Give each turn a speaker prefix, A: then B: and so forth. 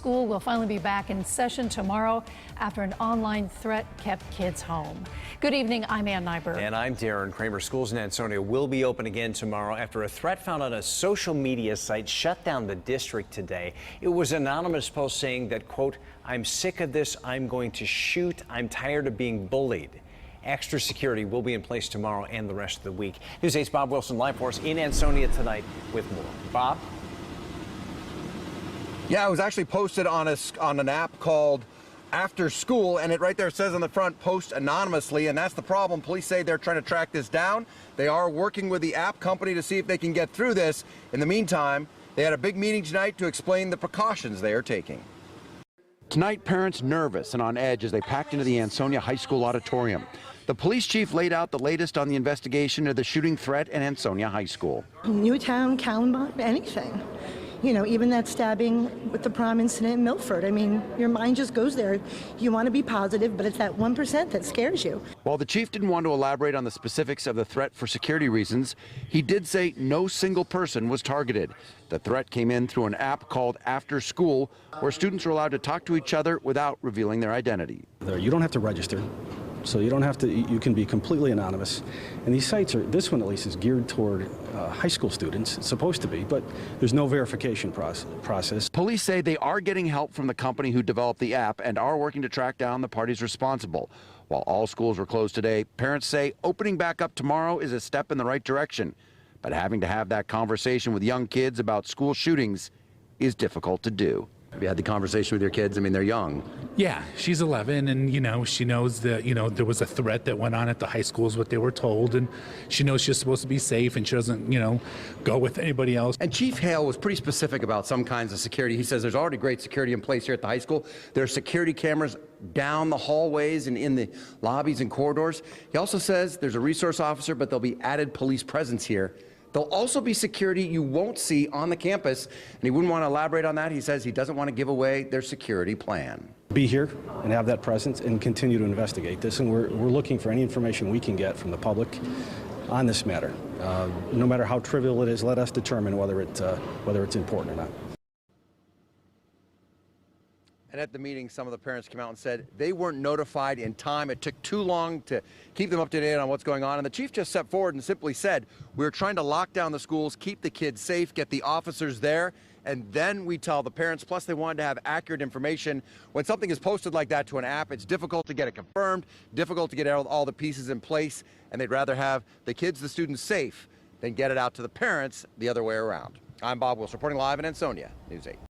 A: school will finally be back in session tomorrow after an online threat kept kids home. Good evening, I'm Ann Nyberg.
B: And I'm Darren Kramer. Schools in Ansonia will be open again tomorrow after a threat found on a social media site shut down the district today. It was an anonymous post saying that, quote, "I'm sick of this. I'm going to shoot. I'm tired of being bullied." Extra security will be in place tomorrow and the rest of the week. News 8's Bob Wilson live for us in Ansonia tonight with more. Bob?
C: Yeah, it was actually posted on an app called After School, and it right there says on the front, post anonymously, and that's the problem. Police say they're trying to track this down. They are working with the app company to see if they can get through this. In the meantime, they had a big meeting tonight to explain the precautions they are taking.
D: Tonight, parents nervous and on edge as they packed into the Ansonia High School auditorium. The police chief laid out the latest on the investigation of the shooting threat at Ansonia High School.
E: Newtown, Callenbach, anything. You know, even that stabbing with the prom incident in Milford. I mean, your mind just goes there. You want to be positive, but it's that 1% that scares you.
D: While the chief didn't want to elaborate on the specifics of the threat for security reasons, he did say no single person was targeted. The threat came in through an app called After School, where students are allowed to talk to each other without revealing their identity.
F: You don't have to register. So you don't have to, you can be completely anonymous. And these sites are, this one at least is geared toward high school students. It's supposed to be, but there's no verification process.
D: Police say they are getting help from the company who developed the app and are working to track down the parties responsible. While all schools were closed today, parents say opening back up tomorrow is a step in the right direction. But having to have that conversation with young kids about school shootings is difficult to do. Have you had the conversation with your kids? I mean, they're young.
G: Yeah, she's 11, and, you know, she knows that, you know, there was a threat that went on at the high school is what they were told, and she knows she's supposed to be safe, and she doesn't, you know, go with anybody else.
D: And Chief Hale was pretty specific about some kinds of security. He says there's already great security in place here at the high school. There are security cameras down the hallways and in the lobbies and corridors. He also says there's a resource officer, but there'll be added police presence here. There'll also be security you won't see on the campus, and he wouldn't want to elaborate on that. He says he doesn't want to give away their security plan.
F: Be here and have that presence and continue to investigate this, and we're looking for any information we can get from the public on this matter. No matter how trivial it is, let us determine whether it's important or not.
D: And at the meeting, some of the parents came out and said they weren't notified in time. It took too long to keep them up to date on what's going on. And the chief just stepped forward and simply said, we're trying to lock down the schools, keep the kids safe, get the officers there, and then we tell the parents. Plus, they wanted to have accurate information. When something is posted like that to an app, it's difficult to get it confirmed, difficult to get all the pieces in place, and they'd rather have the kids, the students safe than get it out to the parents the other way around. I'm Bob Wilson, reporting live in Ansonia, News 8.